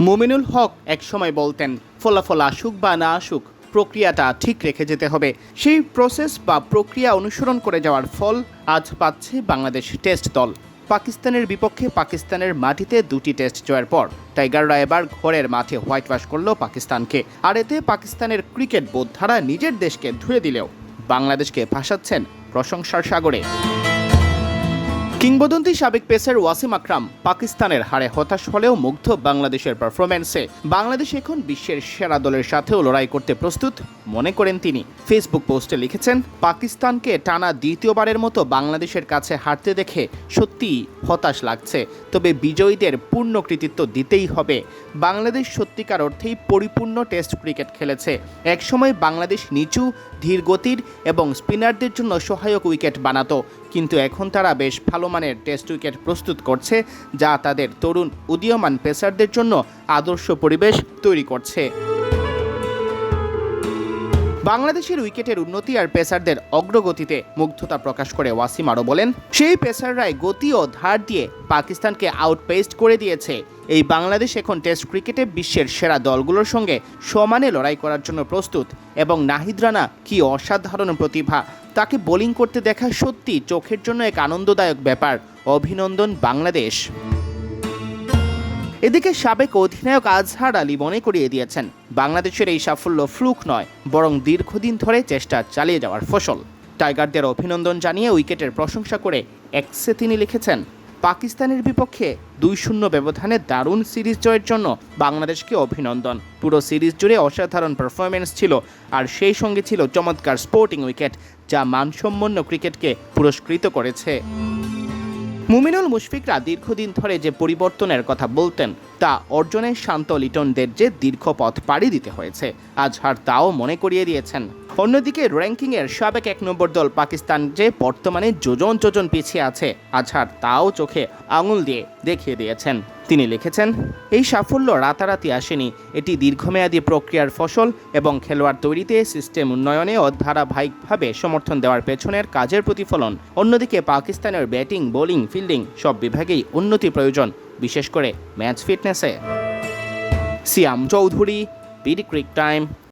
মুমিনুল হক একসময় বলতেন, ফলাফল আসুক বা না আসুক, প্রক্রিয়াটা ঠিক রেখে যেতে হবে। সেই প্রসেস বা প্রক্রিয়া অনুসরণ করে যাওয়ার ফল আজ পাচ্ছে বাংলাদেশ টেস্ট দল। পাকিস্তানের বিপক্ষে পাকিস্তানের মাটিতে 2টি টেস্ট জয়ের পর টাইগাররা এবার ঘরের মাঠে হোয়াইট ওয়াশ করল পাকিস্তানকে। আর এতে পাকিস্তানের ক্রিকেট বোদ্ধারা নিজের দেশকে ধুয়ে দিলেও বাংলাদেশকে ভাসাচ্ছেন প্রশংসার সাগরে। কিংবদন্তি সাবেক পেসার ওয়াসিম আকরাম পাকিস্তানের হারে হতাশ হলেও মুগ্ধ বাংলাদেশের পারফরম্যান্সে। বাংলাদেশ এখন বিশ্বের সেরা দলের সাথেও লড়াই করতে প্রস্তুত মনে করেন তিনি। ফেসবুক পোস্টে লিখেছেন, পাকিস্তানকে টানা দ্বিতীয়বারের মতো বাংলাদেশের কাছে হারতে দেখে সত্যিই হতাশ লাগছে, তবে বিজয়ীদের পূর্ণ কৃতিত্ব দিতেই হবে। বাংলাদেশ সত্যিকার অর্থেই পরিপূর্ণ টেস্ট ক্রিকেট খেলেছে। একসময় বাংলাদেশ নিচু, ধীর গতির এবং স্পিনারদের জন্য সহায়ক উইকেট বানাতো, কিন্তু এখন তারা বেশ ভালো মানের টেস্ট উইকেট প্রস্তুত করছে, যা তাদের তরুণ উদীয়মান পেসারদের জন্য আদর্শ পরিবেশ তৈরি করছে। বাংলাদেশের উইকেটের উন্নতি আর পেসারদের অগ্রগতিতে মুগ্ধতা প্রকাশ করে ওয়াসিম আরও বলেন, সেই পেসাররাই গতি ও ধার দিয়ে পাকিস্তানকে আউটপেস্ট করে দিয়েছে। এই বাংলাদেশ এখন টেস্ট ক্রিকেটে বিশ্বের সেরা দলগুলোর সঙ্গে সমানে লড়াই করার জন্য প্রস্তুত। এবং নাহিদ রানা কি অসাধারণ প্রতিভা, তাকে বোলিং করতে দেখা সত্যি চোখের জন্য এক আনন্দদায়ক ব্যাপার। অভিনন্দন বাংলাদেশ। এদিকে সাবেক অধিনায়ক আজহার আলী মনে করিয়ে দিয়েছেন, বাংলাদেশের এই সাফল্য ফ্লুক নয়, বরং দীর্ঘদিন ধরে চেষ্টা চালিয়ে যাওয়ার ফসল। টাইগারদের অভিনন্দন জানিয়ে উইকেটের প্রশংসা করে এক্সে তিনি লিখেছেন, পাকিস্তানের বিপক্ষে 2-0 ব্যবধানে দারুণ সিরিজ জয়ের জন্য বাংলাদেশকে অভিনন্দন। পুরো সিরিজ জুড়ে অসাধারণ পারফরম্যান্স ছিল, আর সেই সঙ্গে ছিল চমৎকার স্পোর্টিং উইকেট, যা মানসম্পন্ন ক্রিকেটকে পুরস্কৃত করেছে। মুমিনুল মুশফিকরা দীর্ঘদিন ধরে যে পরিবর্তনের কথা বলতেন, তা অর্জনের শান্ত লিটনদের যে দীর্ঘ পথ পাড়ি দিতে হয়েছে, আজহার তাও মনে করিয়ে দিয়েছেন। অন্যদিকে র্যাঙ্কিংয়ের সাবেক 1 নম্বর দল পাকিস্তান যে বর্তমানে যোজন যোজন পিছিয়ে আছে, আজহার তাও চোখে আঙুল দিয়ে দেখিয়ে দিয়েছেন। তিনি লিখেছেন, এই সাফল্য রাতারাতি আসেনি, এটি দীর্ঘমেয়াদী প্রক্রিয়ার ফসল এবং খেলোয়াড় তৈরিতে, সিস্টেম উন্নয়নে ও ধারাবাহিকভাবে সমর্থন দেওয়ার পেছনের কাজের প্রতিফলন। অন্যদিকে পাকিস্তানের ব্যাটিং, বোলিং, ফিল্ডিং সব বিভাগেই উন্নতি প্রয়োজন, বিশেষ করে ম্যাচ ফিটনেসে। সিয়াম চৌধুরী, বিডি ক্রিক টাইম।